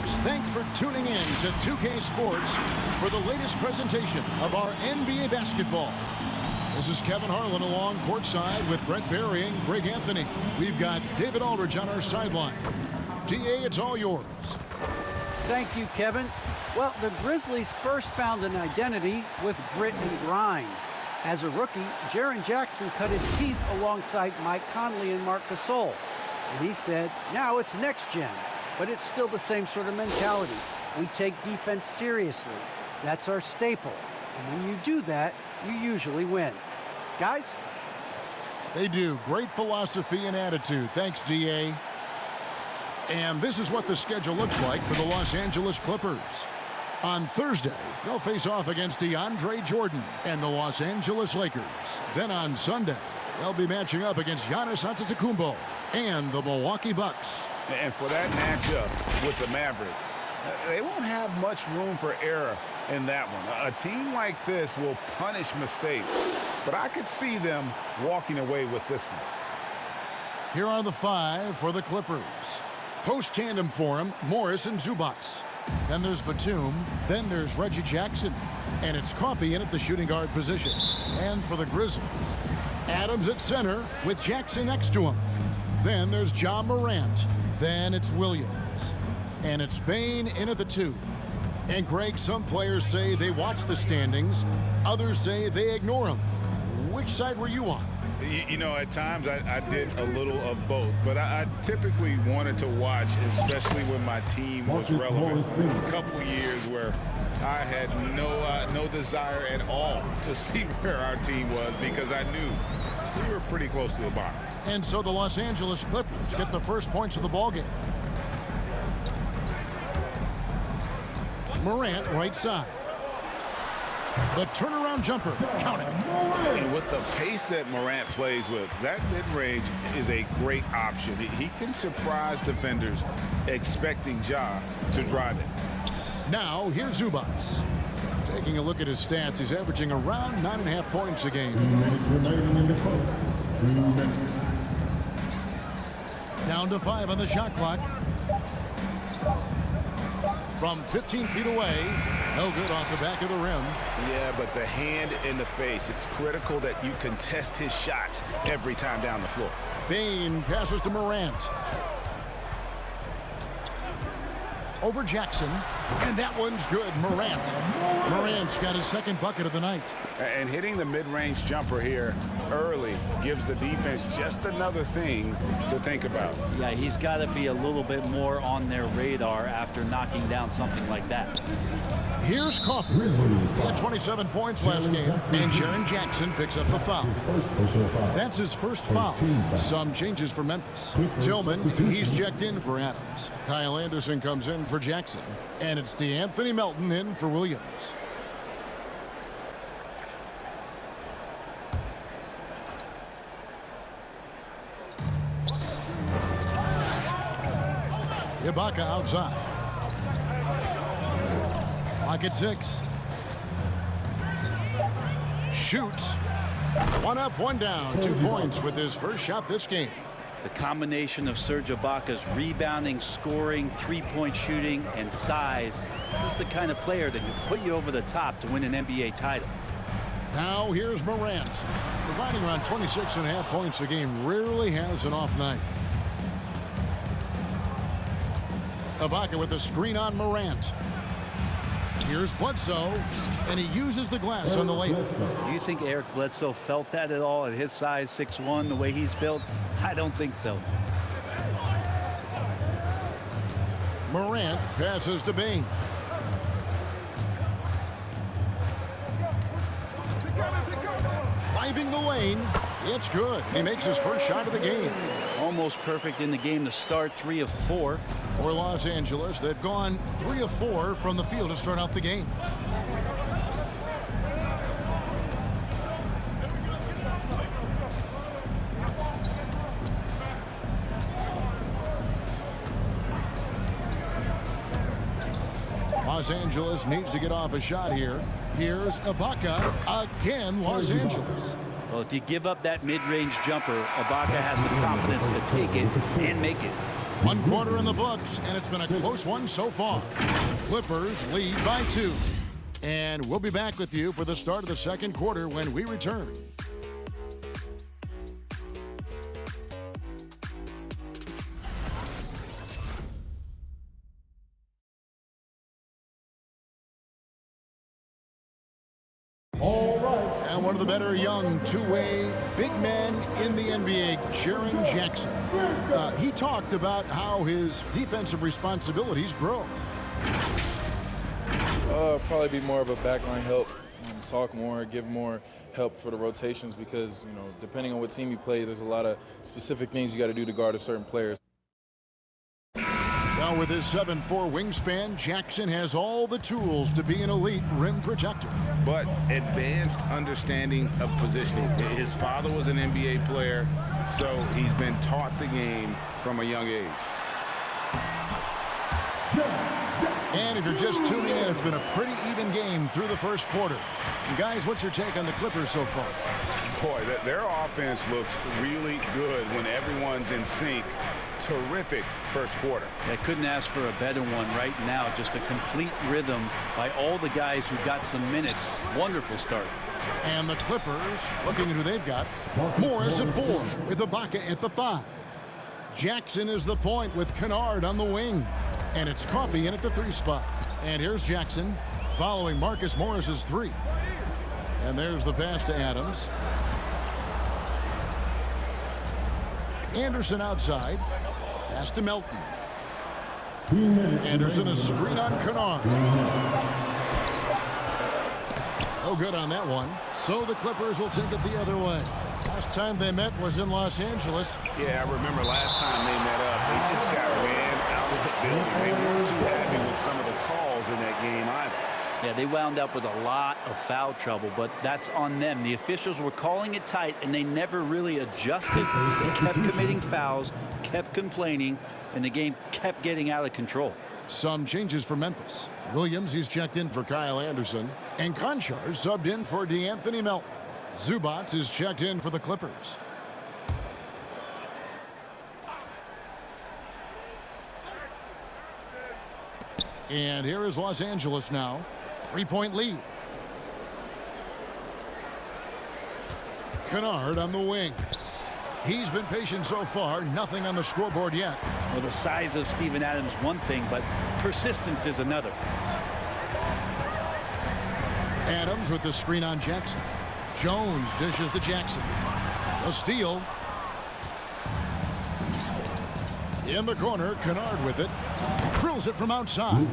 folks. Thanks for tuning in to 2K Sports for the latest presentation of our NBA basketball. This is Kevin Harlan along courtside with Brett Barry and Greg Anthony. We've got David Aldridge on our sideline. DA, it's all yours. Thank you, Kevin. Well, the Grizzlies first found an identity with grit and grind. As a rookie, Jaren Jackson cut his teeth alongside Mike Conley and Marc Gasol. And he said, now it's next gen, but it's still the same sort of mentality. We take defense seriously. That's our staple. And when you do that, you usually win. Guys? They do. Great philosophy and attitude. Thanks, DA. And this is what the schedule looks like for the Los Angeles Clippers. On Thursday, they'll face off against DeAndre Jordan and the Los Angeles Lakers. Then on Sunday, they'll be matching up against Giannis Antetokounmpo and the Milwaukee Bucks. And for that matchup with the Mavericks, they won't have much room for error in that one. A team like this will punish mistakes, but I could see them walking away with this one. Here are the five for the Clippers. Post-tandem for him, Morris and Zubac. Then there's Batum. Then there's Reggie Jackson. And it's Coffey in at the shooting guard position. And for the Grizzlies, Adams at center with Jackson next to him. Then there's John Morant. Then it's Williams. And it's Bane in at the 2. And Greg, some players say they watch the standings. Others say they ignore them. Which side were you on? You know, at times I did a little of both, but I typically wanted to watch, especially when my team was relevant. A couple years where I had no desire at all to see where our team was because I knew we were pretty close to the bottom. And so the Los Angeles Clippers get the first points of the ballgame. Morant right side. The turnaround jumper, count it. And with the pace that Morant plays with, that mid-range is a great option. He can surprise defenders expecting Ja to drive it. Now, here's Zubac. Taking a look at his stats, he's averaging around 9.5 points a game. Down to 5 on the shot clock. From 15 feet away, no good off the back of the rim. Yeah, but the hand in the face, it's critical that you contest his shots every time down the floor. Bane passes to Morant. Over Jackson, and that one's good. Morant's got his second bucket of the night. And hitting the mid-range jumper here early gives the defense just another thing to think about. Yeah, he's got to be a little bit more on their radar after knocking down something like that. Here's Coffey. He had 27 points last game, and Jaren Jackson picks up the foul. That's his first foul. Some changes for Memphis. Tillman, he's checked in for Adams. Kyle Anderson comes in for Jackson. And it's DeAnthony Melton in for Williams. Ibaka outside. Lock at 6. Shoots. One up, one down. 2 points with his first shot this game. The combination of Serge Ibaka's rebounding, scoring, three-point shooting, and size. This is the kind of player that can put you over the top to win an NBA title. Now here's Morant. Providing around 26.5 points a game. Rarely has an off night. Ibaka with a screen on Morant. Here's Bledsoe, and he uses the glass on the layup. Do you think Eric Bledsoe felt that at all at his size, 6'1", the way he's built? I don't think so. Morant passes to Bane. Driving the lane. It's good. He makes his first shot of the game. Almost perfect in the game to start, 3 of 4. For Los Angeles, they've gone 3 of 4 from the field to start out the game. Los Angeles needs to get off a shot here. Here's Ibaka again, Los Angeles. Well, if you give up that mid-range jumper, Ibaka has the confidence to take it and make it. One quarter in the books, and it's been a close one so far. Clippers lead by 2. And we'll be back with you for the start of the second quarter when we return. And one of the better young two-way big men in the NBA, Jaren Jackson. He talked about how his defensive responsibilities grow. Probably be more of a backline help, talk more, give more help for the rotations because, you know, depending on what team you play, there's a lot of specific things you got to do to guard a certain player. Now with his 7'4" wingspan, Jackson has all the tools to be an elite rim protector. But advanced understanding of positioning. His father was an NBA player, so he's been taught the game from a young age. And if you're just tuning in, it's been a pretty even game through the first quarter. And guys, what's your take on the Clippers so far? Boy, their offense looks really good when everyone's in sync. Terrific first quarter. I couldn't ask for a better one right now. Just a complete rhythm by all the guys who got some minutes. Wonderful start. And the Clippers, looking at who they've got, Morris at 4 with Ibaka at the 5. Jackson is the point with Kennard on the wing. And it's Coffey in at the 3 spot. And here's Jackson following Marcus Morris's 3. And there's the pass to Adams. Anderson outside. Pass to Melton. Anderson a screen on Kennard. No good on that one. So the Clippers will take it the other way. Last time they met was in Los Angeles. Yeah, I remember last time they met up. They just got ran out of the building. They weren't too happy with some of the calls in that game either. Yeah, they wound up with a lot of foul trouble, but that's on them. The officials were calling it tight, and they never really adjusted. They kept committing fouls, kept complaining, and the game kept getting out of control. Some changes for Memphis. Williams, he's checked in for Kyle Anderson. And Conchar subbed in for DeAnthony Melton. Zubac is checked in for the Clippers. And here is Los Angeles now. 3-point lead. Kennard on the wing. He's been patient so far. Nothing on the scoreboard yet. Well, the size of Steven Adams one thing, but persistence is another. Adams with the screen on Jackson. Jones dishes to Jackson. A steal. In the corner, Kennard with it. Drills it from outside.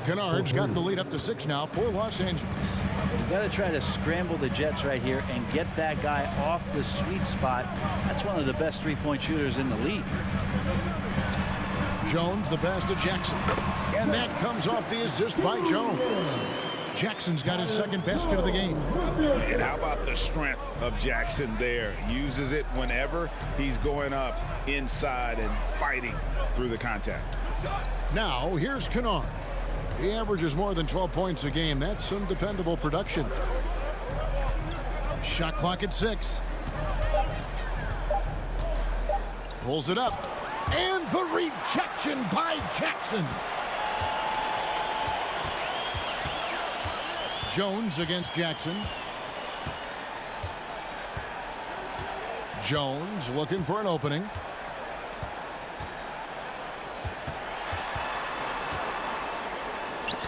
Kennard's got the lead up to 6 now for Los Angeles. You got to try to scramble the Jets right here and get that guy off the sweet spot. That's one of the best three-point shooters in the league. Jones, the pass to Jackson. And that comes off the assist by Jones. Jackson's got his second basket of the game. And how about the strength of Jackson there? Uses it whenever he's going up inside and fighting through the contact. Now, here's Kennard. He averages more than 12 points a game. That's some dependable production. Shot clock at 6. Pulls it up. And the rejection by Jackson. Jones against Jackson. Jones looking for an opening.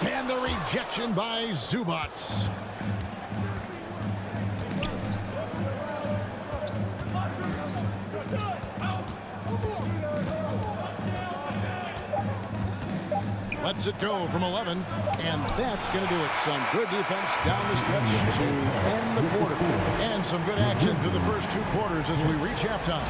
And the rejection by Zubac. Lets it go from 11, and that's going to do it. Some good defense down the stretch to end the quarter. And some good action through the first 2 quarters as we reach halftime.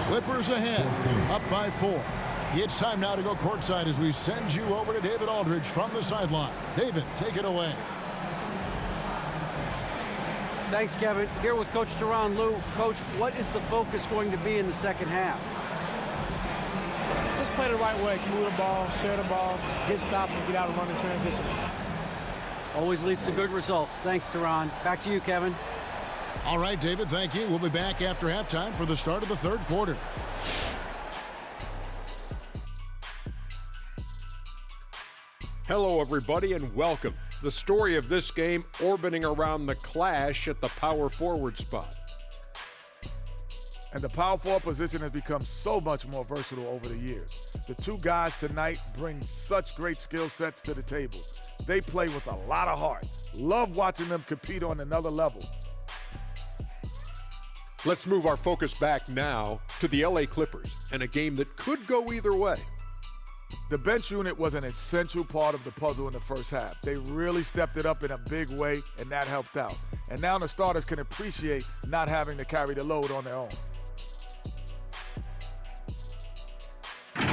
Clippers ahead, up by 4. It's time now to go courtside as we send you over to David Aldridge from the sideline. David, take it away. Thanks, Kevin. Here with Coach Teron Lue. Coach, what is the focus going to be in the second half? Just play the right way, move the ball, share the ball, get stops, and get out and run the transition. Always leads to good results. Thanks, Teron. Back to you, Kevin. All right, David, thank you. We'll be back after halftime for the start of the third quarter. Hello, everybody, and welcome. The story of this game orbiting around the clash at the power forward spot. And the power forward position has become so much more versatile over the years. The two guys tonight bring such great skill sets to the table. They play with a lot of heart. Love watching them compete on another level. Let's move our focus back now to the LA Clippers and a game that could go either way. The bench unit was an essential part of the puzzle in the first half. They really stepped it up in a big way, and that helped out. And now the starters can appreciate not having to carry the load on their own. And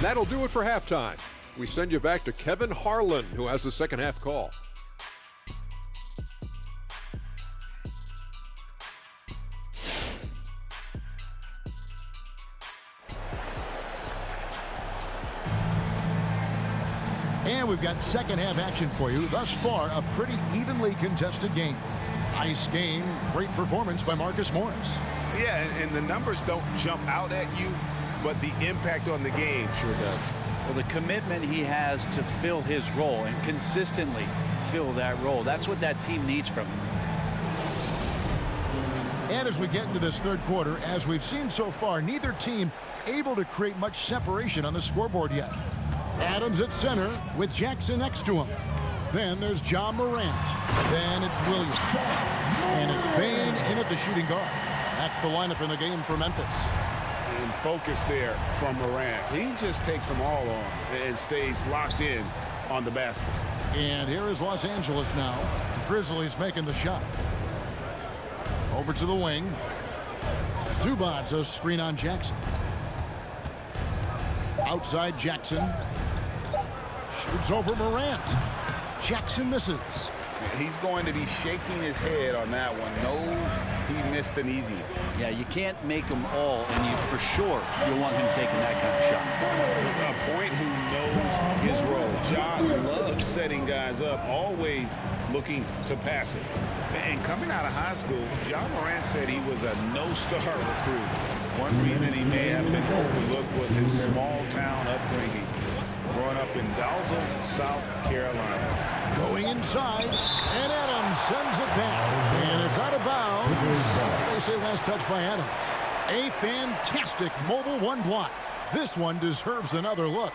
that'll do it for halftime. We send you back to Kevin Harlan, who has the second half call. And we've got second half action for you. Thus far, a pretty evenly contested game. Nice game, great performance by Marcus Morris. Yeah, and the numbers don't jump out at you, but the impact on the game sure does. Well, the commitment he has to fill his role and consistently fill that role, that's what that team needs from him. And as we get into this third quarter, as we've seen so far, neither team able to create much separation on the scoreboard yet. Adams at center with Jackson next to him. Then there's John Morant. Then it's Williams. And it's Bane in at the shooting guard. That's the lineup in the game for Memphis. And focus there from Morant. He just takes them all on and stays locked in on the basket. And here is Los Angeles now. The Grizzlies making the shot. Over to the wing. Zubac, a screen on Jackson. Outside Jackson. Shoots over Morant. Jackson misses. He's going to be shaking his head on that one. Knows he missed an easy one. Yeah, you can't make them all, and you for sure you'll want him taking that kind of shot. A point who knows his role. John loves setting guys up, always looking to pass it. And coming out of high school, John Morant said he was a no-star recruit. One reason he may have been overlooked was his small-town upbringing. Growing up in Dalzell, South Carolina. Going inside, and Adams sends it back. And it's out of bounds. They say last touch by Adams. A fantastic mobile one block. This one deserves another look.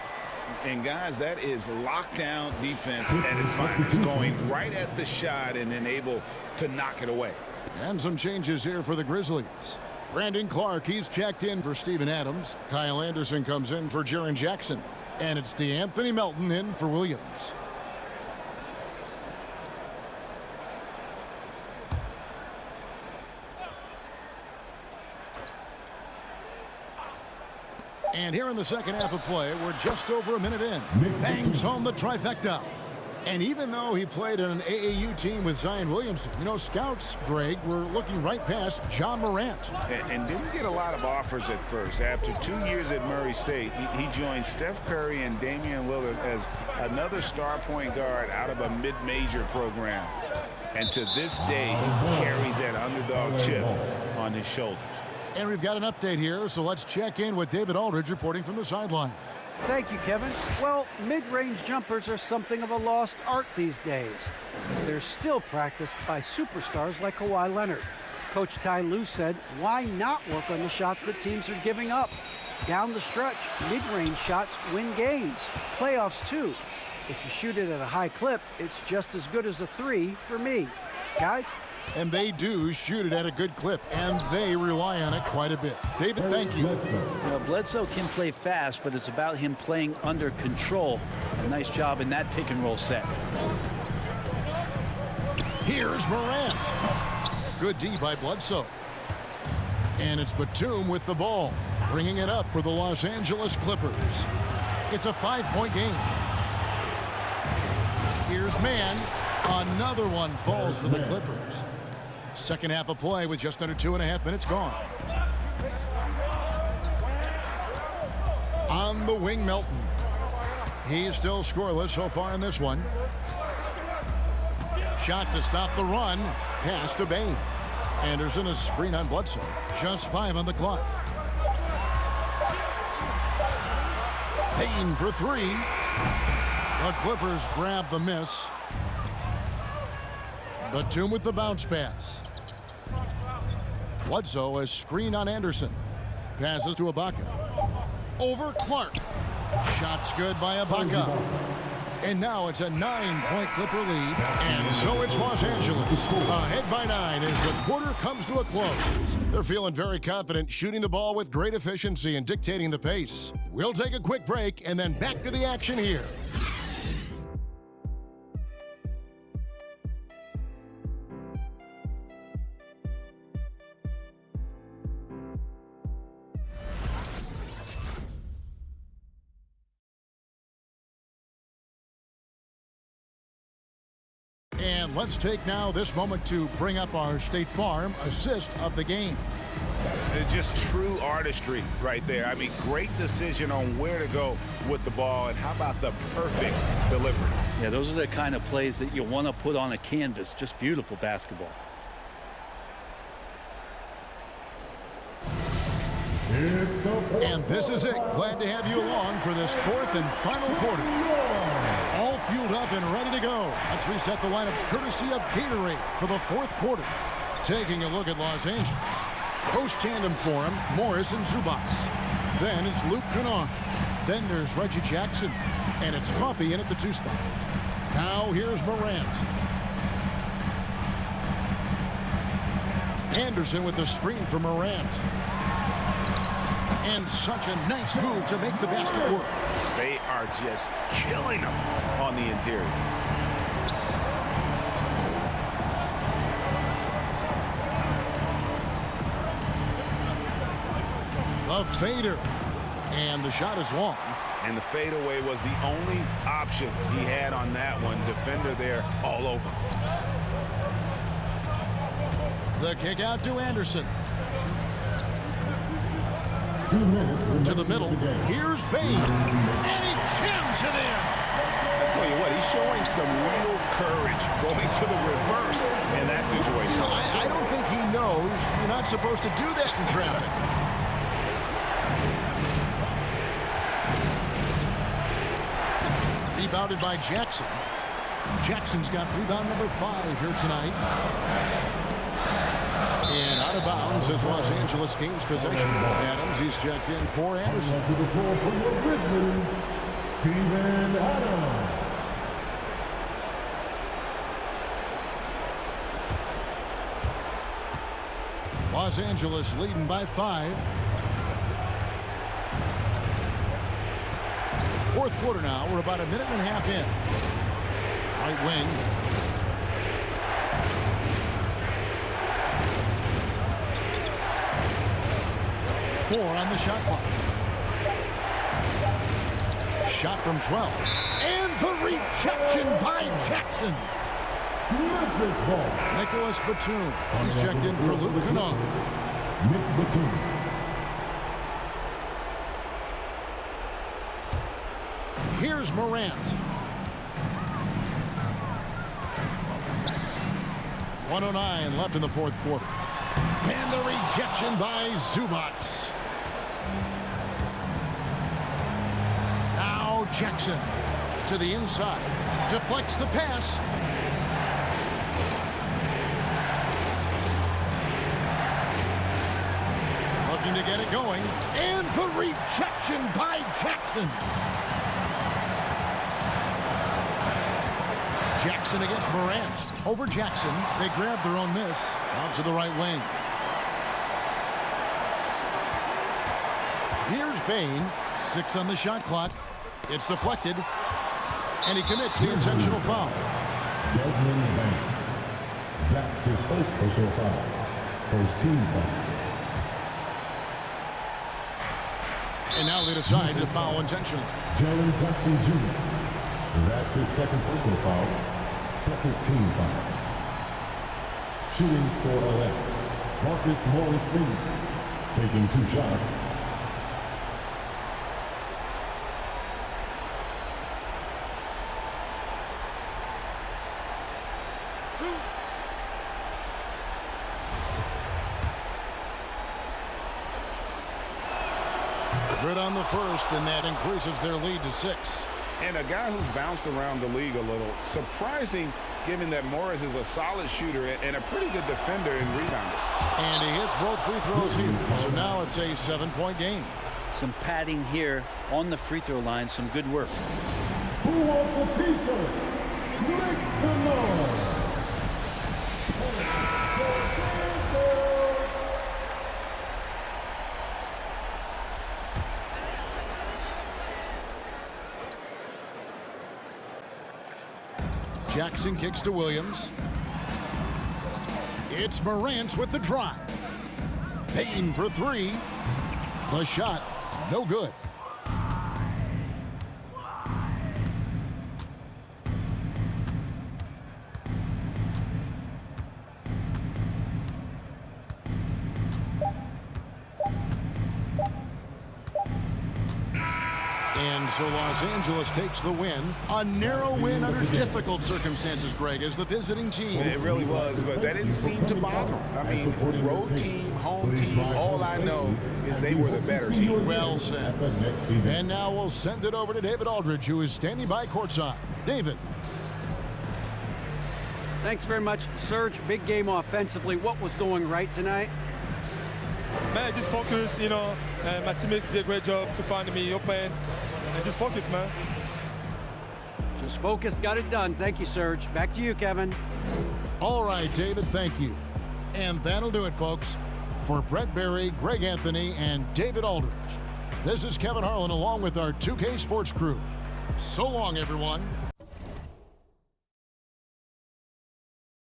And guys, that is lockdown defense at its finest. Going right at the shot and then able to knock it away. And some changes here for the Grizzlies. Brandon Clark, he's checked in for Steven Adams. Kyle Anderson comes in for Jaren Jackson. And it's DeAnthony Melton in for Williams. And here in the second half of play, we're just over a minute in. Bangs home the trifecta. And even though he played in an AAU team with Zion Williamson, you know, scouts, Greg, were looking right past John Morant. And didn't get a lot of offers at first. After 2 years at Murray State, he joined Steph Curry and Damian Lillard as another star point guard out of a mid-major program. And to this day, he carries that underdog chip on his shoulders. And we've got an update here, so let's check in with David Aldridge reporting from the sideline. Thank you, Kevin. Well, mid-range jumpers are something of a lost art these days. They're still practiced by superstars like Kawhi Leonard. Coach Ty Lue said, why not work on the shots that teams are giving up? Down the stretch, mid-range shots win games. Playoffs, too. If you shoot it at a high clip, it's just as good as a three for me. Guys? And they do shoot it at a good clip, and they rely on it quite a bit. David, thank you. Bledsoe can play fast, but it's about him playing under control. A nice job in that pick and roll set. Here's Morant. Good D by Bledsoe. And it's Batum with the ball, bringing it up for the Los Angeles Clippers. It's a 5-point game. Here's Mann. Another one falls for the Clippers. Second half of play with just under 2.5 minutes gone. On the wing, Melton. He's still scoreless so far in this one. Shot to stop the run. Pass to Bane. Anderson, a screen on Bledsoe. Just 5 on the clock. Payne for three. The Clippers grab the miss. Batum with the bounce pass. Bledsoe has screen on Anderson. Passes to Ibaka. Over Clark. Shots good by Ibaka. And now it's a 9-point Clipper lead. And so it's Los Angeles. Ahead by 9 as the quarter comes to a close. They're feeling very confident, shooting the ball with great efficiency and dictating the pace. We'll take a quick break and then back to the action here. And let's take now this moment to bring up our State Farm assist of the game. It's just true artistry right there. I mean, great decision on where to go with the ball, and how about the perfect delivery? Yeah, those are the kind of plays that you want to put on a canvas. Just beautiful basketball. And this is it. Glad to have you along for this fourth and final quarter. All fueled up and ready to go. Let's reset the lineups courtesy of Gatorade for the fourth quarter. Taking a look at Los Angeles. Post tandem for him, Morris and Zubac. Then it's Luke Kennard. Then there's Reggie Jackson. And it's Coffey in at the 2 spot. Now here's Morant. Anderson with the screen for Morant. And such a nice move to make the basket work. They are just killing them on the interior. The fader. And the shot is long. And the fadeaway was the only option he had on that one. Defender there all over. The kick out to Anderson. To the middle. Here's Bane. And he jams it in. I tell you what, he's showing some real courage going to the reverse in that situation. You know, I don't think he knows you're not supposed to do that in traffic. Rebounded by Jackson. Jackson's got rebound number 5 here tonight. And out of bounds as Los Angeles gains possession. Adams, he's checked in for Anderson. To the floor for your Grizzlies, Steven Adams. Los Angeles leading by 5. Fourth quarter now. We're about a minute and a half in. Right wing. Four on the shot clock. Shot from 12. And the rejection by Jackson. Memphis ball. Nicholas Batum. He's checked in for Luke Kennard. Nick Batum. Here's Morant. 1:09 left in the fourth quarter. And the rejection by Zubac. Now Jackson to the inside. Deflects the pass. Looking to get it going. And the rejection by Jackson. Jackson against Morant. Over Jackson. They grab their own miss. Out to the right wing. Here's Bane. 6 on the shot clock. It's deflected. And he commits the intentional foul. Desmond Bane. That's his first personal foul. First team foul. And now they decide to foul intentionally. Jalen Jackson Jr. That's his second personal foul. Second team foul. Shooting for LA. Marcus Morris Sr. Taking 2 shots. Good on the first, and that increases their lead to 6. And a guy who's bounced around the league a little. Surprising, given that Morris is a solid shooter and a pretty good defender and rebounder. And he hits both free throws here. So now it's a 7-point game. Some padding here on the free throw line. Some good work. Who wants a t-shirt? Make some noise. Jackson kicks to Williams. It's Morant with the drive. Payton for 3. The shot, no good. And so Los Angeles takes the win. A narrow win under difficult circumstances, Greg, as the visiting team. It really was, but that didn't seem to bother them. I mean, road team, home team, all I know is they were the better team. Well said. And now we'll send it over to David Aldridge, who is standing by courtside. David. Thanks very much, Serge. Big game offensively. What was going right tonight? Man, just focus, you know, and my teammates did a great job to find me open. And just focus, man. Just focused, got it done. Thank you, Serge. Back to you, Kevin. All right, David, thank you. And that'll do it, folks. For Brett Berry, Greg Anthony, and David Aldridge, this is Kevin Harlan along with our 2K Sports crew. So long, everyone.